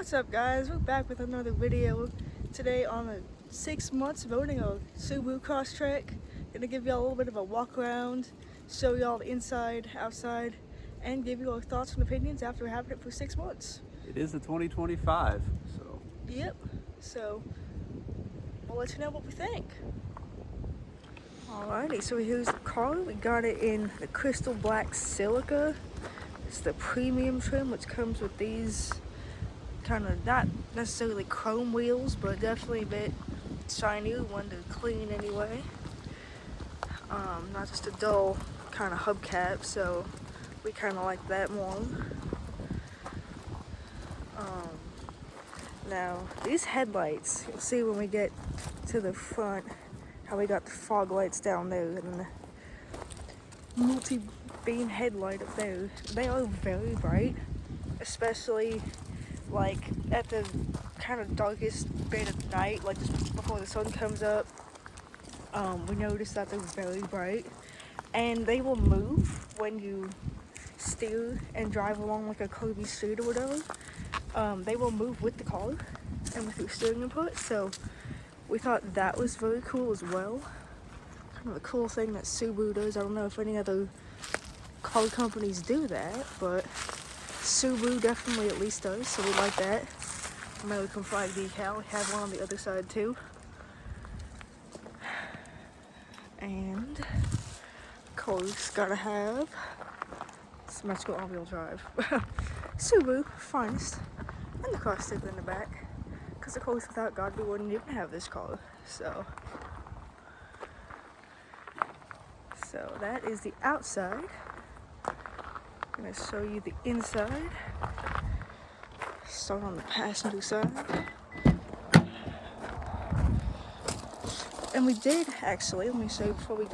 What's up, guys? We're back with another video today on the 6 months of owning a Subaru Crosstrek. Gonna give y'all a little bit of a walk around, show y'all the inside, outside, and give you our thoughts and opinions after having it for 6 months. It is the 2025, so. Yep, so we'll let you know what we think. Alrighty, so here's the car. We got it in the crystal black silica. It's the premium trim, which comes with these kind of not necessarily chrome wheels, but definitely a bit shinier, one to clean anyway. Not just a dull kind of hubcap, so we kind of like that more. Now these headlights, you'll see when we get to the front how we got the fog lights down there and the multi-beam headlight up there. They are very bright, especially like at the kind of darkest bit of night, like just before the sun comes up. We noticed that they're very bright, and they will move when you steer and drive along like a curvy street or whatever. They will move with the car and with your steering input, so we thought that was very cool as well. Kind of a cool thing that Subaru does. I don't know if any other car companies do that, but Subaru definitely at least does, so we like that. American flag decal, we have one on the other side too. And of course, gotta have symmetrical all-wheel drive. Subaru, finest, and the car sticker in the back. Because of course, without God, we wouldn't even have this car. So that is the outside. I'm gonna show you the inside. Start on the passenger side. And we did actually, let me show you before we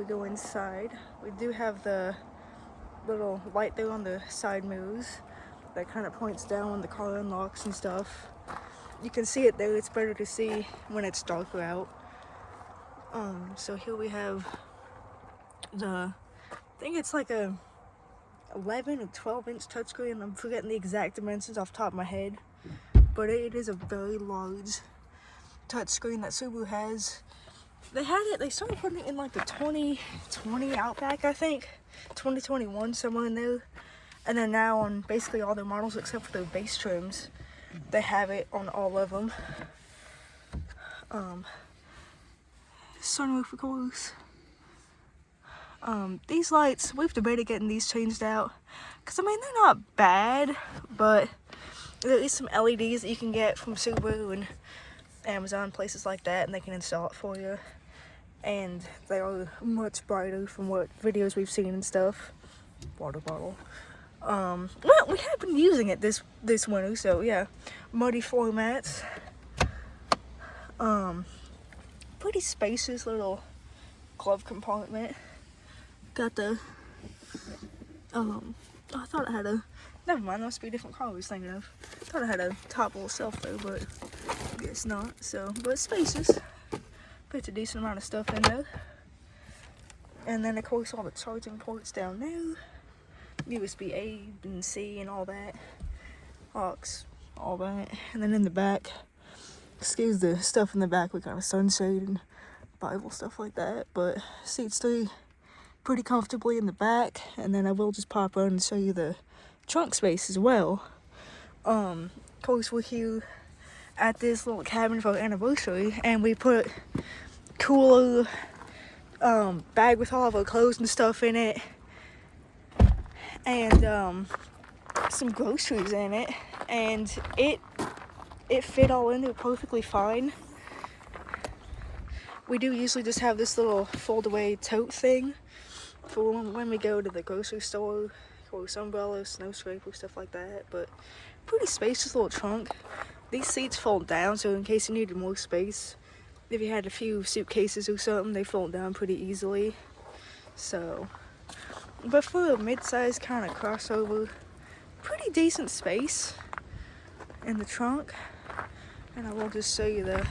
go inside. We do have the little light there on the side mirrors that kind of points down when the car unlocks and stuff. You can see it there. It's better to see when it's darker out. So here we have I think it's like a 11 or 12 inch touchscreen. I'm forgetting the exact dimensions off the top of my head, but it is a very large touchscreen that Subaru has. They started putting it in like the 2020 Outback, I think, 2021, somewhere in there, and then now on basically all their models except for their base trims, they have it on all of them. Sunroof, of course. These lights, we've debated getting these changed out, because I mean they're not bad, but there is some LEDs that you can get from Subaru and Amazon, places like that, and they can install it for you, and they are much brighter from what videos we've seen and stuff. Water bottle. Well, we have been using it this winter, so yeah. Muddy floor mats. Pretty spacious little glove compartment. Got the I thought it had a, never mind, that must be a different car I was thinking of. I thought it had a top little shelf though, but I guess not. So, but it's spacious. Fits a decent amount of stuff in there. And then of course all the charging ports down there. USB A and C and all that. Aux, all that. And then in the back, excuse the stuff in the back, we got a sunshade and Bible stuff like that. But seats stay pretty comfortably in the back, and then I will just pop around and show you the trunk space as well. Of course, we're here at this little cabin for our anniversary, and we put cooler bag with all of our clothes and stuff in it, and some groceries in it, and it fit all in there perfectly fine. We do usually just have this little fold away tote thing for when we go to the grocery store, or umbrellas, snow scraper, stuff like that. But pretty spacious little trunk. These seats fold down, so in case you needed more space, if you had a few suitcases or something, they fold down pretty easily. So, but for a mid-sized kind of crossover, pretty decent space in the trunk. And I will just show you the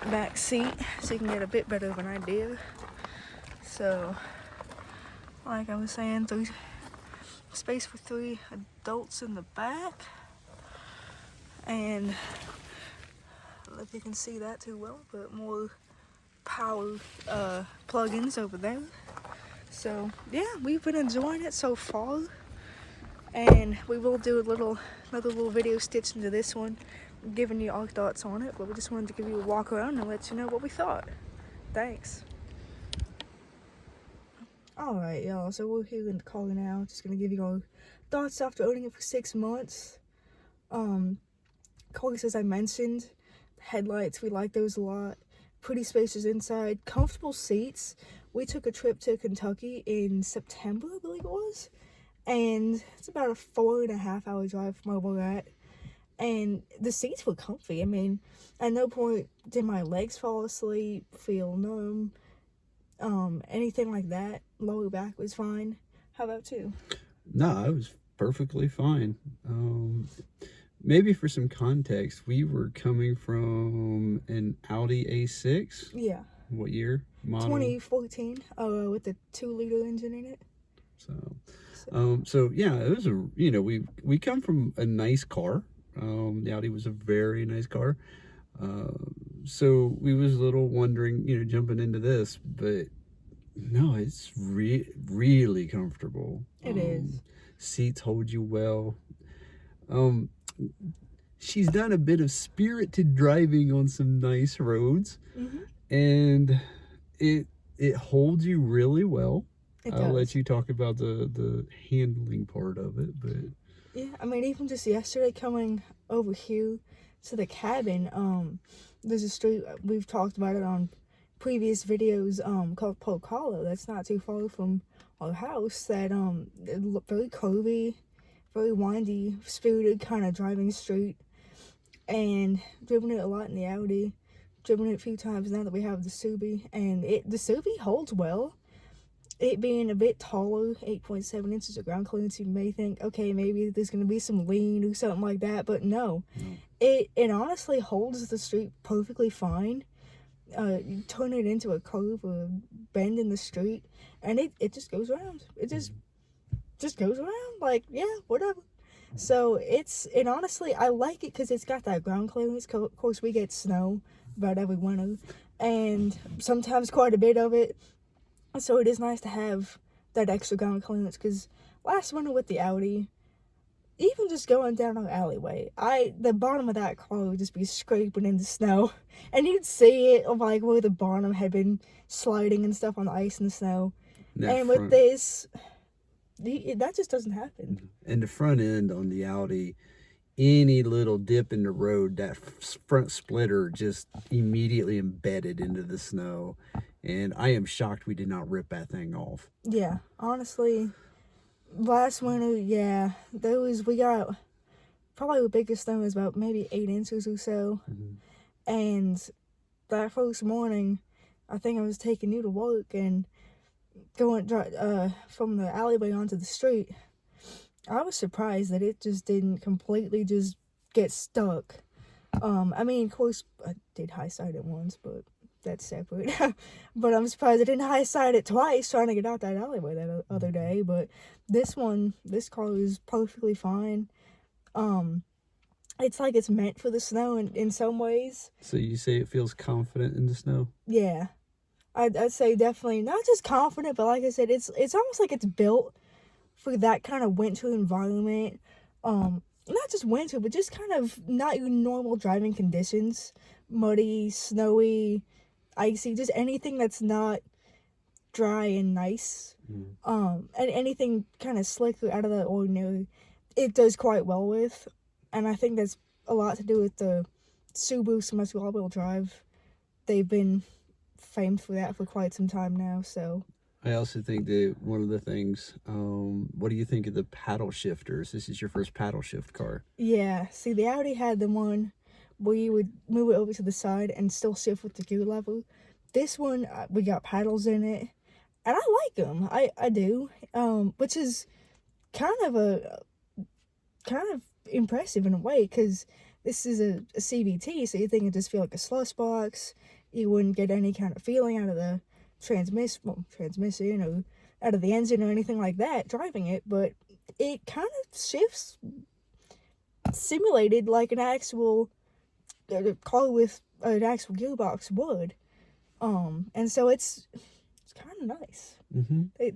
back seat so you can get a bit better of an idea. So, like I was saying, space for 3 adults in the back. And I don't know if you can see that too well, but more power plugins over there. So yeah, we've been enjoying it so far, and we will do another little video stitched into this one, giving you our thoughts on it. But we just wanted to give you a walk around and let you know what we thought. Thanks. Alright, y'all, so we're here in the car now. Just gonna give you our thoughts after owning it for 6 months. Of course, as I mentioned, headlights, we like those a lot. Pretty spacious inside, comfortable seats. We took a trip to Kentucky in September, I believe it was, and it's about a 4.5 hour drive from where we're at. And the seats were comfy. I mean, at no point did my legs fall asleep, feel numb, anything like that. Lower back was fine. How about you? No, I was perfectly fine. Maybe for some context, we were coming from an Audi A6. Yeah. What year? Model? 2014. With the 2-liter engine in it. So yeah, it was we come from a nice car. The Audi was a very nice car. So we was a little wondering, jumping into this, but no, it's really comfortable. It is. Seats hold you well. She's done a bit of spirited driving on some nice roads, and it holds you really well. I'll let you talk about the handling part of it, but yeah, I mean, even just yesterday coming over here to the cabin, there's a street, we've talked about it on previous videos, called Polk Hollow. That's not too far from our house. That it looked very curvy, very windy, spirited kind of driving street, and driven it a lot in the Audi. Driven it a few times now that we have the Subi, and the Subi holds well. It being a bit taller, 8.7 inches of ground clearance, you may think, okay, maybe there's going to be some lean or something like that, but no. It honestly holds the street perfectly fine. You turn it into a curve or a bend in the street, and it just goes around. It just goes around, like, yeah, whatever. So it honestly, I like it because it's got that ground clearance. Of course, we get snow about every winter, and sometimes quite a bit of it. So it is nice to have that extra ground clearance, because last winter with the Audi, even just going down our alleyway, the bottom of that car would just be scraping in the snow, and you'd see it like where the bottom had been sliding and stuff on the ice and the snow. And with this, that just doesn't happen. And the front end on the Audi, any little dip in the road, that front splitter just immediately embedded into the snow. And I am shocked we did not rip that thing off. Yeah, honestly, last winter, yeah, we got probably the biggest snow was about maybe 8 inches or so. And that first morning, I think I was taking you to work and going from the alleyway onto the street. I was surprised that it just didn't completely just get stuck. I mean, of course, I did high side it once, but that's separate. But I'm surprised I didn't high side it twice trying to get out that alleyway that other day. But this car is perfectly fine. It's like it's meant for the snow in some ways. So you say it feels confident in the snow? Yeah, I'd say definitely not just confident, but like I said, it's almost like it's built for that kind of winter environment. Not just winter, but just kind of not your normal driving conditions. Muddy, snowy, icy, just anything that's not dry and nice. And anything kind of slick or out of the ordinary, it does quite well with. And I think that's a lot to do with the Subaru Crosstrek all-wheel drive. They've been famed for that for quite some time now, so. I also think that one of the things, what do you think of the paddle shifters? This is your first paddle shift car. Yeah, see, the Audi had the one where you would move it over to the side and still shift with the gear lever. This one, we got paddles in it, and I like them. I do, which is kind of impressive in a way, because this is a CVT, so you think it just feel like a slush box. You wouldn't get any kind of feeling out of the transmission or out of the engine or anything like that driving it, but it kind of shifts simulated like an actual car with an actual gearbox would. And so it's kind of nice.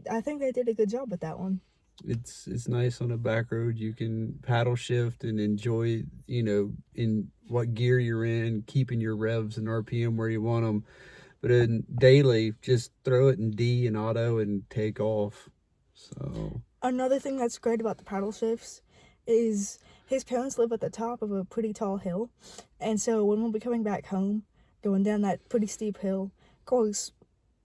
I think they did a good job with that one. It's nice on a back road. You can paddle shift and enjoy, in what gear you're in, keeping your revs and RPM where you want them. But in daily, just throw it in D and auto and take off. So another thing that's great about the paddle shifts is his parents live at the top of a pretty tall hill, and so when we'll be coming back home, going down that pretty steep hill, of course,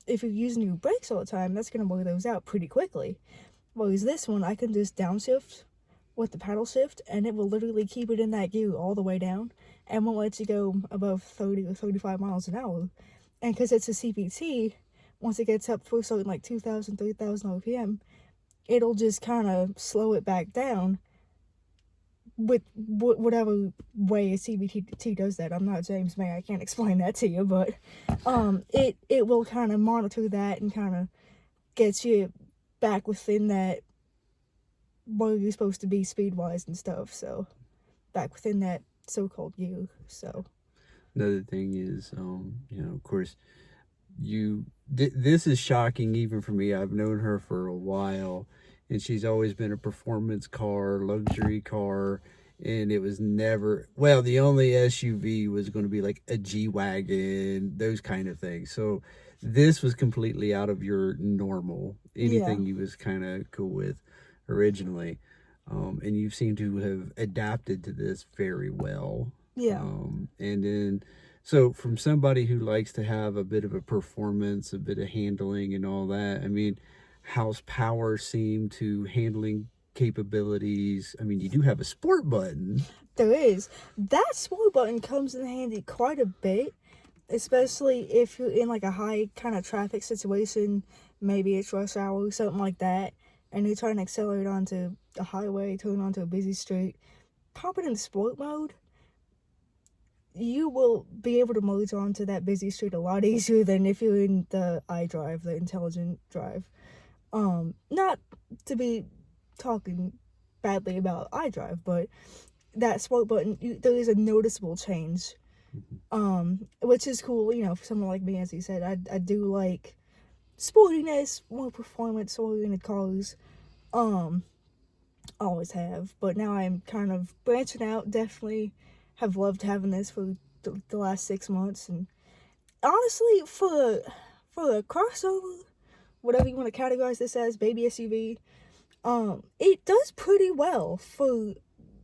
if you're using your brakes all the time, that's going to wear those out pretty quickly. Whereas this one, I can just downshift with the paddle shift, and it will literally keep it in that gear all the way down, and won't let you go above 30 or 35 miles an hour. And because it's a CVT, once it gets up to something like 2,000, 3,000 RPM, it'll just kind of slow it back down with whatever way a CVT does that. I'm not James May, I can't explain that to you, but it will kind of monitor that and kind of gets you back within that where you're supposed to be speed-wise and stuff, so back within that so-called gear. So another thing is, of course, this is shocking even for me. I've known her for a while, and she's always been a performance car, luxury car, and it was never, well, the only SUV was going to be like a G-Wagon, those kind of things. So this was completely out of your normal, anything you was kind of cool with originally. And you seem to have adapted to this very well. Yeah. And then, so from somebody who likes to have a bit of a performance, a bit of handling and all that, I mean, how's power seem to handling capabilities? I mean, you do have a sport button. There is. That sport button comes in handy quite a bit, especially if you're in like a high kind of traffic situation, maybe it's rush hour or something like that, and you're trying to accelerate onto a highway, turn onto a busy street. Pop it in sport mode, you will be able to merge onto that busy street a lot easier than if you're in the iDrive, the intelligent drive. Not to be talking badly about iDrive, but that sport button, there is a noticeable change, which is cool, for someone like me. As you said, I do like sportiness, more performance-oriented cars, always have, but now I'm kind of branching out. Definitely have loved having this for the last 6 months, and honestly, for a crossover, whatever you want to categorize this as, baby SUV, it does pretty well for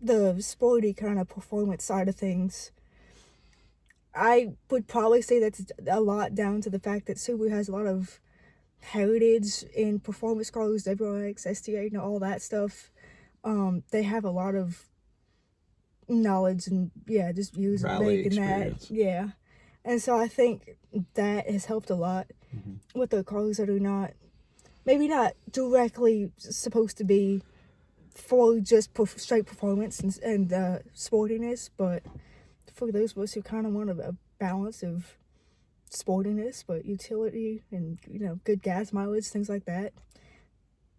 the sporty kind of performance side of things. I would probably say that's a lot down to the fact that Subaru has a lot of heritage in performance cars, WRX, STA, all that stuff. They have a lot of knowledge and just years of making that. Yeah. And so I think that has helped a lot with the cars that are maybe not directly supposed to be for just straight performance and sportiness, but for those of us who kind of want a balance of sportiness but utility and good gas mileage, things like that,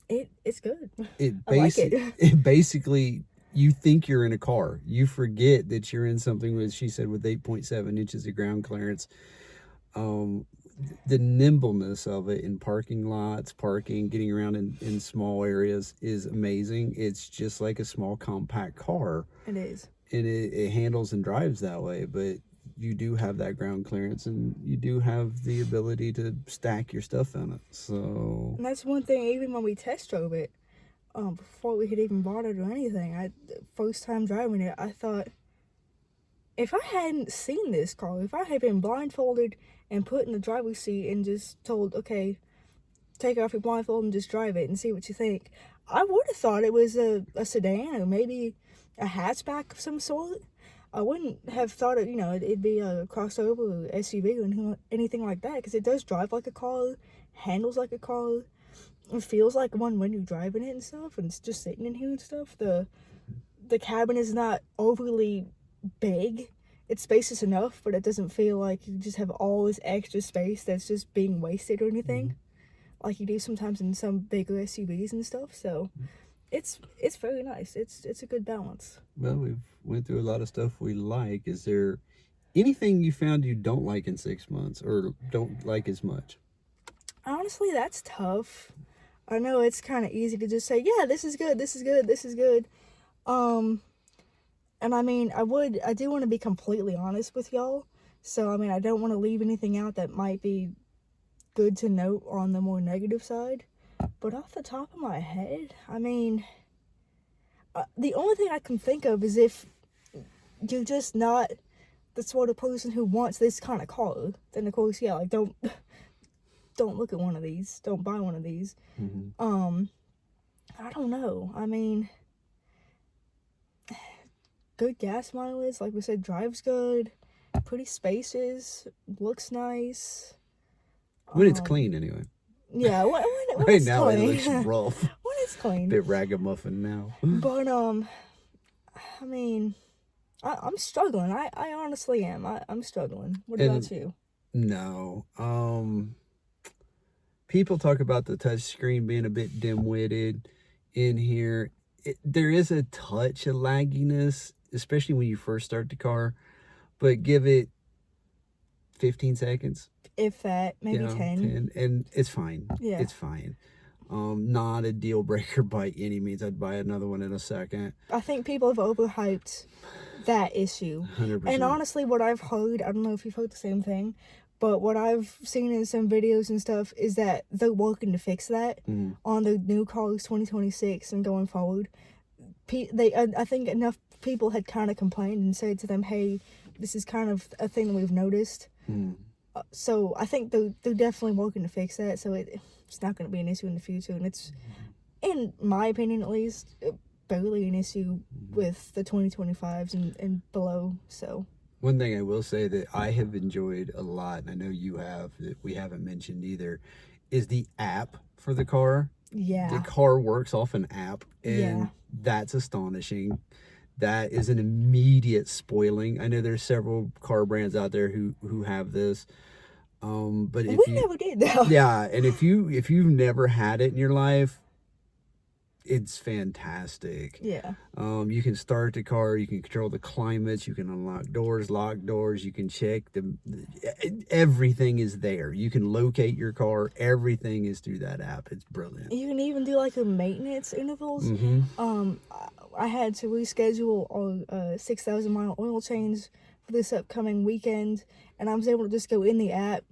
it's good. I like it. It basically, you think you're in a car. You forget that you're in something with 8.7 inches of ground clearance. The nimbleness of it in parking lots, getting around in small areas is amazing. It's just like a small compact car. It is. And it handles and drives that way, but you do have that ground clearance and you do have the ability to stack your stuff in it. So, and that's one thing, even when we test drove it, before we had even bought it or anything, first time driving it, I thought, if I hadn't seen this car, if I had been blindfolded and put in the driver's seat and just told, okay, take off your blindfold and just drive it and see what you think, I would have thought it was a sedan or maybe a hatchback of some sort. I wouldn't have thought it'd be a crossover or SUV or anything like that, because it does drive like a car, handles like a car, it feels like one when you're driving it and stuff, and it's just sitting in here and stuff. The cabin is not overly big. It's spacious enough, but it doesn't feel like you just have all this extra space that's just being wasted or anything, like you do sometimes in some bigger SUVs and stuff. So it's very nice. It's a good balance. Well, we've went through a lot of stuff we like. Is there anything you found you don't like in 6 months or don't like as much? Honestly, that's tough. I know it's kind of easy to just say, yeah, this is good, this is good, this is good. And I mean, I do want to be completely honest with y'all. So, I mean, I don't want to leave anything out that might be good to note on the more negative side. But off the top of my head, I mean, the only thing I can think of is if you're just not the sort of person who wants this kind of car, then of course, yeah, like, don't look at one of these. Don't buy one of these. Mm-hmm. I don't know. I mean, good gas mileage, like we said, drives good, pretty spacious, looks nice. When it's clean, anyway. Yeah, when Right it's now clean. it looks rough. When it's clean. Bit ragamuffin now. But I mean, I'm struggling. I honestly am. I'm struggling. What about you? No. People talk about the touch screen being a bit dim-witted in here. There is a touch of lagginess, especially when you first start the car, but give it 15 seconds. If that, maybe 10. And it's fine. Yeah. It's fine. Not a deal breaker by any means. I'd buy another one in a second. I think people have overhyped that issue. 100%. And honestly, what I've heard, I don't know if you've heard the same thing, but what I've seen in some videos and stuff is that they're working to fix that on the new cars 2026 and going forward. I think enough people had kind of complained and said to them, hey, this is kind of a thing that we've noticed. So I think they're definitely working to fix that, so it's not going to be an issue in the future. And it's, in my opinion at least, barely an issue with the 2025s and below, so... One thing I will say that I have enjoyed a lot, and I know you have, that we haven't mentioned either, is the app for the car. Yeah. The car works off an app, and that's astonishing. That is an immediate spoiling. I know there's several car brands out there who have this. But if we never did, though. Yeah, and if you've never had it in your life, it's fantastic. Yeah. You can start the car, you can control the climates, you can unlock doors, lock doors, you can check everything is there. You can locate your car, everything is through that app. It's brilliant. You can even do like a maintenance intervals. I had to reschedule all 6,000 mile oil change for this upcoming weekend, and I was able to just go in the app,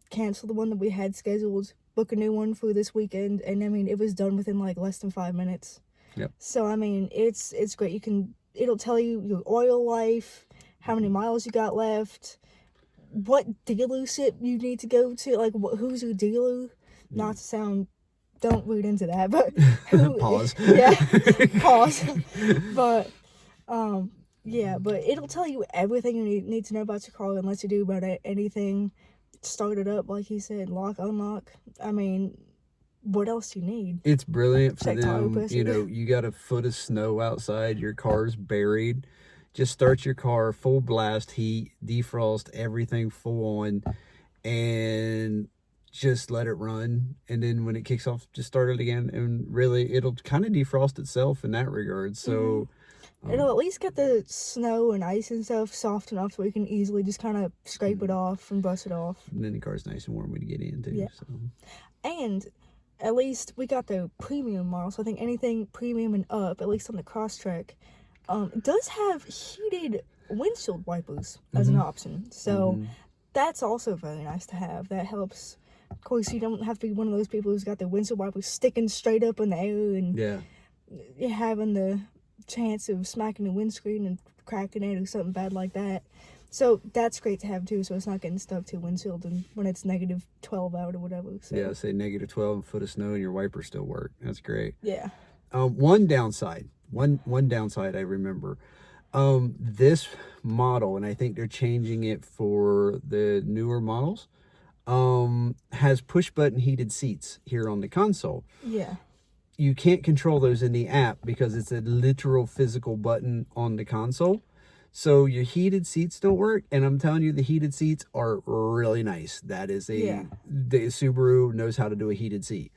cancel the one that we had scheduled, book a new one for this weekend, and I mean, it was done within like less than 5 minutes. Yep. So I mean, it's great. It'll tell you your oil life, how many miles you got left, what dealership you need to go to, like who's your dealer. Not to sound, don't read into that, but Pause. Yeah, pause. But yeah, but it'll tell you everything you need to know about your car and let you do about anything. Start it up, like he said, lock, unlock. I mean, what else do you need? It's brilliant for Check them. You know, you got a foot of snow outside, your car's buried. Just start your car, full blast heat, defrost, everything full on, and just let it run. And then when it kicks off, just start it again. And really, it'll kind of defrost itself in that regard. So it'll at least get the snow and ice and stuff soft enough so we can easily just kind of scrape it off and brush it off. And then the car's nice and warm when you get in, too. Yeah. So. And at least we got the premium model, so I think anything premium and up, at least on the Crosstrek, does have heated windshield wipers as an option. So that's also very nice to have. That helps. Of course, you don't have to be one of those people who's got the windshield wipers sticking straight up in the air and having the chance of smacking the windscreen and cracking it or something bad like that. So that's great to have too, so it's not getting stuck to a windshield and when it's negative 12 out or whatever. So. Yeah, say negative 12, foot of snow, and your wipers still work. That's great. Yeah. One downside I remember. This model, and I think they're changing it for the newer models, has push button heated seats here on the console. Yeah. You can't control those in the app because it's a literal physical button on the console. So your heated seats don't work, and I'm telling you, the heated seats are really nice. That is the Subaru knows how to do a heated seat.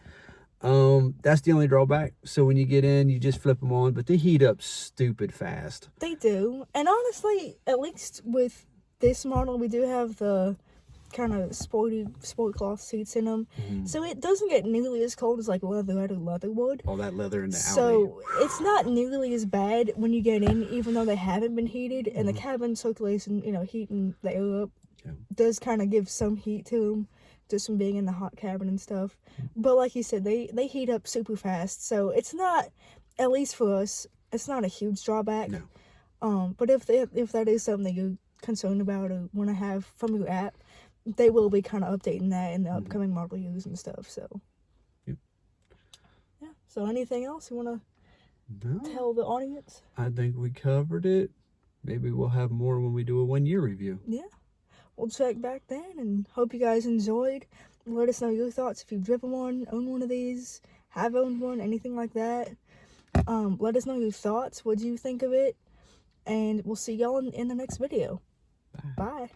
That's the only drawback. So when you get in, you just flip them on, but they heat up stupid fast. They do. And honestly, at least with this model, we do have the kind of sport cloth seats in them. So it doesn't get nearly as cold as like leather would. All that leather in the Audi. So it's not nearly as bad when you get in, even though they haven't been heated. And the cabin circulation, heating the air up does kind of give some heat to them, just from being in the hot cabin and stuff. But like you said, they heat up super fast. So it's not, at least for us, it's not a huge drawback. No. But if that is something that you're concerned about or want to have from your app, they will be kind of updating that in the upcoming model years and stuff. So yeah. So anything else you want to tell the audience? I think we covered it. Maybe we'll have more when we do a 1-year review. Yeah. We'll check back then, and hope you guys enjoyed. Let us know your thoughts if you've driven one, owned one of these, have owned one, anything like that. Let us know your thoughts. What do you think of it? And we'll see y'all in the next video. Bye.